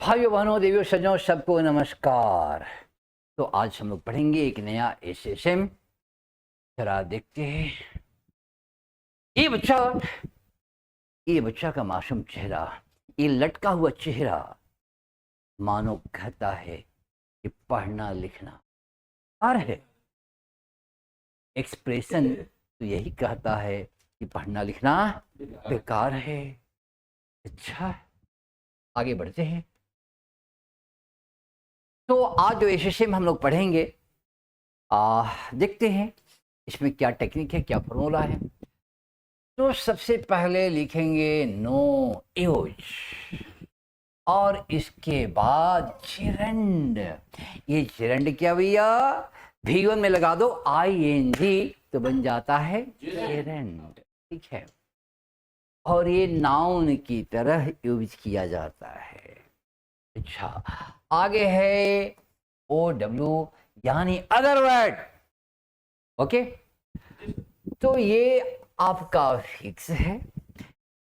भाइयों बहनों देवियों सज्जनों सबको नमस्कार। तो आज हम लोग पढ़ेंगे एक नया एसएसएम। जरा देखते हैं। ये बच्चा का मासूम चेहरा, ये लटका हुआ चेहरा मानो कहता है कि पढ़ना लिखना बेकार है। एक्सप्रेशन तो यही कहता है कि पढ़ना लिखना बेकार है। अच्छा, आगे बढ़ते हैं। तो आज जो एसएसएम हम लोग पढ़ेंगे, देखते हैं इसमें क्या टेक्निक है, क्या फॉर्मूला है। तो सबसे पहले लिखेंगे नो यूज और इसके बाद चिरंड। ये चिरंड क्या भैया, V1 में लगा दो ING तो बन जाता है चिरंड। ठीक है, और ये नाउन की तरह यूज किया जाता है। अच्छा, आगे है OW यानी अदर वर्ड। ओके, तो ये आपका फिक्स है,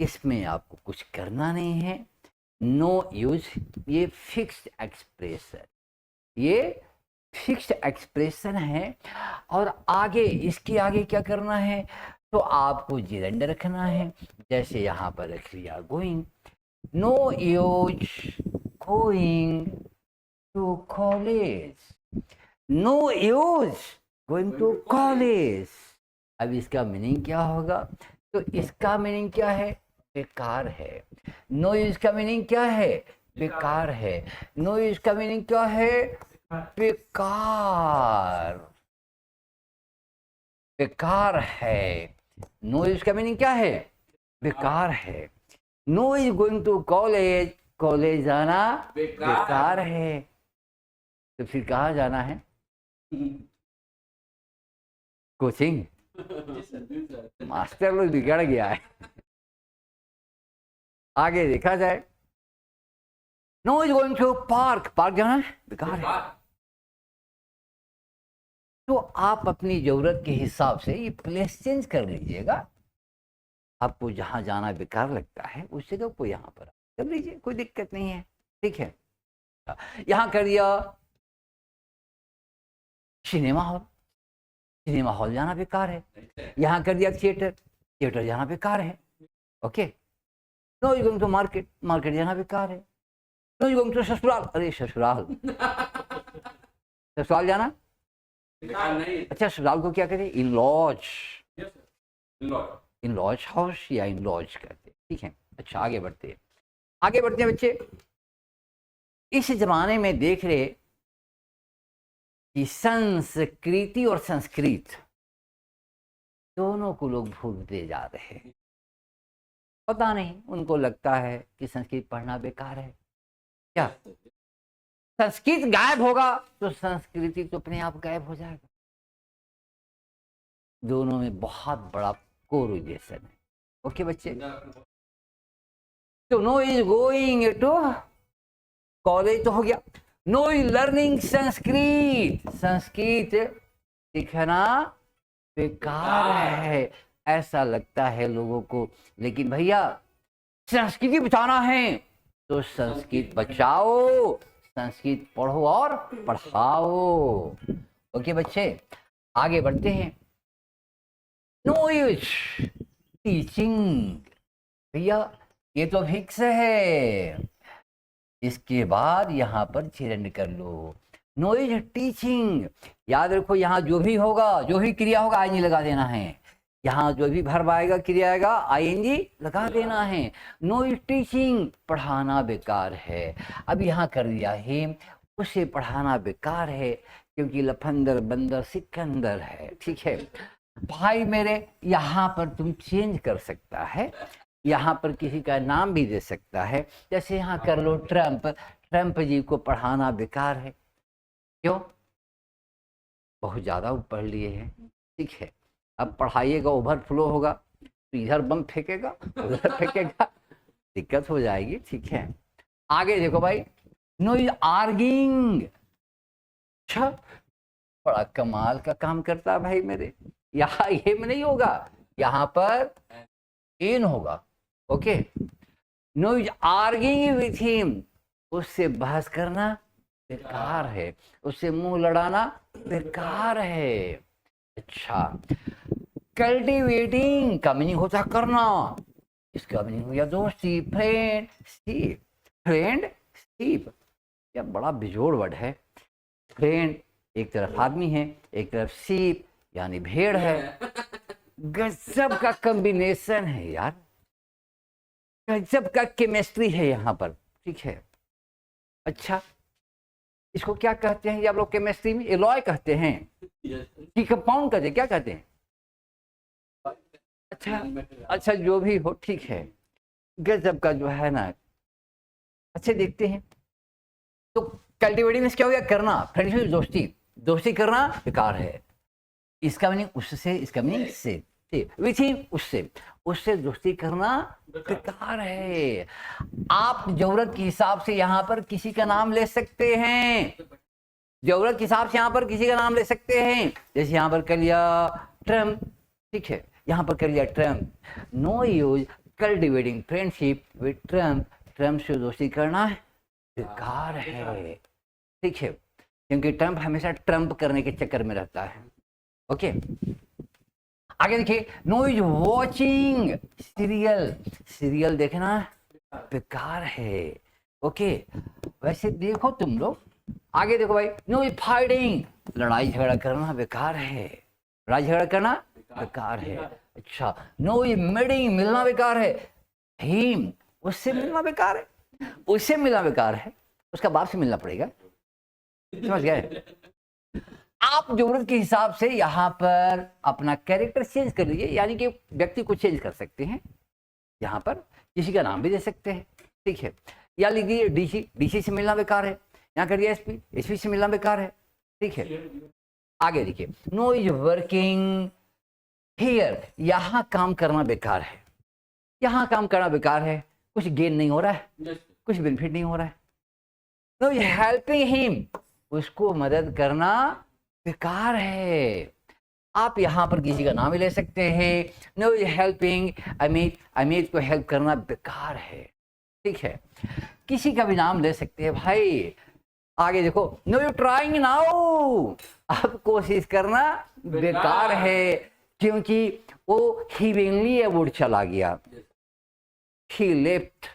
इसमें आपको कुछ करना नहीं है। नो यूज ये फिक्स्ड एक्सप्रेशन, ये फिक्स्ड एक्सप्रेशन है। और आगे इसके आगे क्या करना है, तो आपको जिरंड रखना है। जैसे यहाँ पर रख लिया going, no use going to college, no use going to college. अब इसका मीनिंग क्या होगा, तो इसका मीनिंग क्या है, बेकार है। नो यूज का मीनिंग क्या है, बेकार है। नो यूज का मीनिंग क्या है, बेकार, बेकार है। नो यूज का मीनिंग क्या है, बेकार है। No is going to college, college जाना बेकार है। तो फिर कहाँ जाना है, कोचिंग। मास्टर लोग बिगड़ गया है। आगे देखा जाए, no is going to park, park जाना है बेकार है। तो आप अपनी जरूरत के हिसाब से ये प्लेस चेंज कर लीजिएगा। आपको जहां जाना बेकार लगता है उस जगह को यहाँ पर कर लीजिए, कोई दिक्कत नहीं है। ठीक है, यहां कर दिया सिनेमा हॉल, सिनेमा हॉल जाना बेकार है। यहाँ कर दिया थिएटर, थिएटर जाना बेकार है। Okay, no you going to market, market जाना बेकार है। नो यू गोइंग टू ससुराल, अरे ससुराल ससुराल जाना नहीं। अच्छा, ससुराल को क्या कहते हैं, in laws, in laws house या इन लॉज कहते हैं। ठीक है, अच्छा आगे बढ़ते हैं, आगे बढ़ते हैं बच्चे। इस जमाने में देख रहे कि संस्कृति और संस्कृत दोनों को लोग भूलते जा रहे हैं। पता नहीं, उनको लगता है कि संस्कृत पढ़ना बेकार है। क्या संस्कृत गायब होगा तो संस्कृति तो अपने आप गायब हो जाएगा। दोनों में बहुत बड़ा कोरिलेशन है। ओके बच्चे, तो no is going to college तो हो गया। No is learning Sanskrit, Sanskrit सीखना बेकार है, ऐसा लगता है लोगों को। लेकिन भैया संस्कृति बचाना है तो संस्कृत बचाओ, संस्कृत पढ़ो और पढ़ाओ। ओके बच्चे, आगे बढ़ते हैं। नो यूज टीचिंग, भैया ये तो फिक्स है, इसके बाद यहाँ पर चिरंड कर लो। नो इज टीचिंग, याद रखो यहाँ जो भी होगा, जो भी क्रिया होगा ING लगा देना है। यहाँ जो भी verb आएगा, क्रिया आएगा, ING लगा देना है। नो इज टीचिंग, पढ़ाना बेकार है। अब यहाँ कर दिया है, उसे पढ़ाना बेकार है क्योंकि लफंदर बंदर सिकंदर है। ठीक है भाई मेरे, यहाँ पर तुम चेंज कर सकता है, यहाँ पर किसी का नाम भी दे सकता है। जैसे यहाँ कर लो ट्रम्प, ट्रम्प जी को पढ़ाना बेकार है। क्यों, बहुत ज़्यादा पढ़ लिए हैं। ठीक है, अब पढ़ाइएगा, ओवरफ्लो होगा तो इधर बम फेंकेगा, उधर फेंकेगा, दिक्कत हो जाएगी। ठीक है, आगे देखो भाई, नो इज आर्गिंग। अच्छा, बड़ा कमाल का काम करता है भाई मेरे। यहाँ ये में नहीं होगा, यहाँ पर इन होगा। Okay, no is arguing with him, उससे बहस करना बेकार है, उससे मुंह लड़ाना बेकार है। अच्छा, कल्टीवेटिंग का मीनिंग होता है करना, इसका मीनिंग हो गया दोस्ती, फ्रेंडशिप। फ्रेंडशिप यह बड़ा बेजोड़ वर्ड है। फ्रेंड एक तरफ आदमी है, एक तरफ सीप यानी भेड़ है। गजब का कॉम्बिनेशन है यार, गजब का केमिस्ट्री है यहाँ पर, ठीक है। अच्छा, इसको क्या कहते हैं ये आप लोग केमिस्ट्री में? एलॉय कहते हैं कि कंपाउंड कहते हैं, क्या कहते हैं? अच्छा जो भी हो, ठीक है। गजब का जो है ना। अच्छे देखते हैं तो कल्टीवेटिंग में क्या हो गया? करना, फ्रेंडशिप दोस्ती, दोस्ती करना बेकार है, इसका मीनिंग उससे, इसका मीनिंग से, विच उससे, उससे दोस्ती करना बेकार है। आप जरूरत के हिसाब से यहाँ पर किसी का नाम ले सकते हैं, जरूरत के हिसाब से यहाँ पर किसी का नाम ले सकते हैं। जैसे यहाँ पर कर लिया ट्रम्प, ठीक है, यहाँ पर कर लिया Trump. No use cultivating friendship with Trump, Trump से दोस्ती करना बेकार है, ठीक है, क्योंकि ट्रम्प हमेशा ट्रम्प करने के चक्कर में रहता है। ओके, आगे देखिए, no is watching serial, serial देखना बेकार है। ओके, वैसे देखो तुम लोग, आगे देखो भाई, नो इज फाइटिंग, लड़ाई झगड़ा करना बेकार है, लड़ाई झगड़ा करना बेकार है। अच्छा, नो इज मीटिंग, मिलना बेकार है। हिम, उससे मिलना बेकार है, उससे मिलना बेकार है, उसका बाप से मिलना पड़ेगा, समझ गए? आप जरूरत के हिसाब से यहाँ पर अपना कैरेक्टर चेंज कर लीजिए, यानी कि व्यक्ति को चेंज कर सकते हैं, यहाँ पर किसी का नाम भी दे सकते हैं, ठीक है। या लिखिए डीसी, डीसी से मिलना बेकार है, यहाँ करिए एसपी, एसपी से मिलना बेकार है, ठीक है। आगे देखिए, नो इज वर्किंग हियर, यहाँ काम करना बेकार है, यहाँ काम करना बेकार है, कुछ गेन नहीं हो रहा है, कुछ बेनिफिट नहीं हो रहा है। नो इज हेल्पिंग हिम, उसको मदद करना बेकार है। आप यहाँ पर किसी का नाम ही ले सकते हैं। नो हेल्पिंग अमित, अमित को हेल्प करना बेकार है, ठीक है, किसी का भी नाम ले सकते हैं भाई। आगे देखो, नो यू ट्राइंग नाउ, अब कोशिश करना बेकार है, क्योंकि वो हीविंगली अबोर्ड चला गया, ही लेफ्ट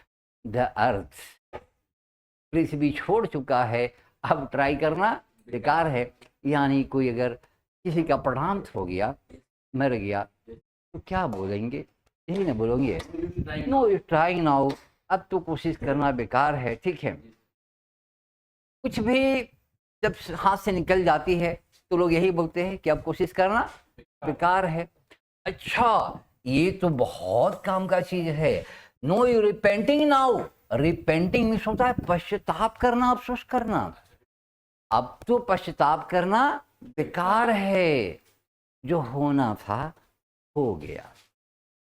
द अर्थ, पृथ्वी छोड़ चुका है, अब ट्राई करना बेकार है। यानी कोई अगर किसी का प्रणाम हो गया, मर गया, तो क्या बोलेंगे? यही ना बोलेंगे, नो यू ट्राइंग नाउ, अब तो कोशिश करना बेकार है, ठीक है। कुछ भी जब हाथ से निकल जाती है तो लोग यही बोलते हैं कि अब कोशिश करना बेकार है। अच्छा, ये तो बहुत काम का चीज है। No you repenting now, repenting means होता है पश्चाताप करना, अफसोस करना, अब तो पश्चाताप करना बेकार है, जो होना था हो गया,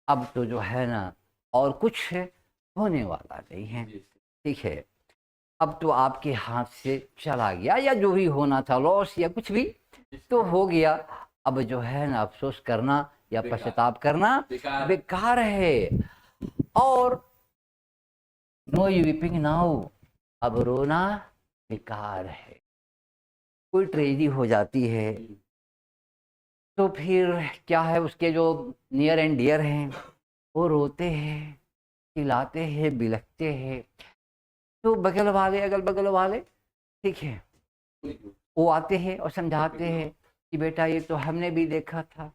अब तो जो है ना और कुछ होने वाला नहीं है, ठीक है, अब तो आपके हाथ से चला गया, या जो भी होना था लॉस या कुछ भी तो हो गया, अब जो है ना अफसोस करना या पश्चाताप करना बेकार है। और नो यू वीपिंग नाउ, अब रोना बेकार है। कोई ट्रेजेडी हो जाती है तो फिर क्या है, उसके जो नियर एंड डियर हैं वो रोते हैं, चिल्लाते हैं, बिलखते हैं, तो बगल वाले, अगल बगल वाले, ठीक है, वो आते हैं और समझाते हैं कि बेटा ये तो हमने भी देखा था,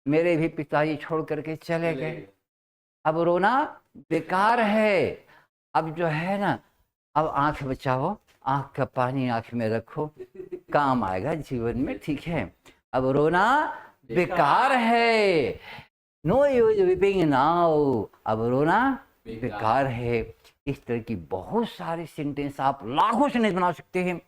मेरे भी पिताजी छोड़ करके चले गए, अब रोना बेकार है। अब जो है ना, अब आंख बचाओ, आंख का पानी आंख में रखो, काम आएगा जीवन में, ठीक है, अब रोना बेकार है। नो यूज वीपिंग नाउ, अब रोना बेकार है। इस तरह की बहुत सारे सेंटेंस आप लाखों सेंटेंस बना सकते हैं।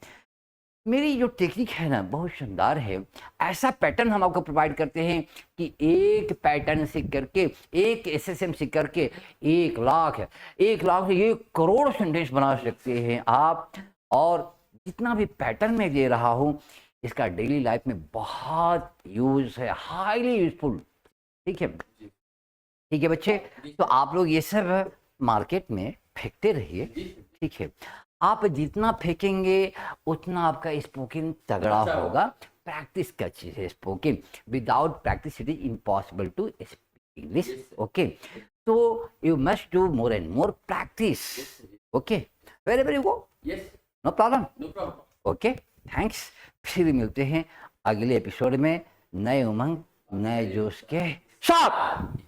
मेरी जो टेक्निक है ना बहुत शानदार है, ऐसा पैटर्न हम आपको प्रोवाइड करते हैं कि एक पैटर्न सीख करके, एक एसएसएम सीख करके 1 लाख से 1 करोड़ सेंटेंस बना सकते हैं आप। और जितना भी पैटर्न मैं दे रहा हूँ इसका डेली लाइफ में बहुत यूज है, हाईली यूजफुल, ठीक है, ठीक है बच्चे। तो आप लोग ये सब मार्केट में फेंकते रहिए, ठीक है। आप जितना फेंकेंगे उतना आपका स्पोकन तगड़ा होगा। प्रैक्टिस का चीज है spoken, without practice it is impossible to speak English. Okay, so you must do more and more practice. Okay, wherever you go. Yes. No problem. No problem. Okay, thanks. फिर मिलते हैं अगले episode में नए उमंग नए जोश के साथ।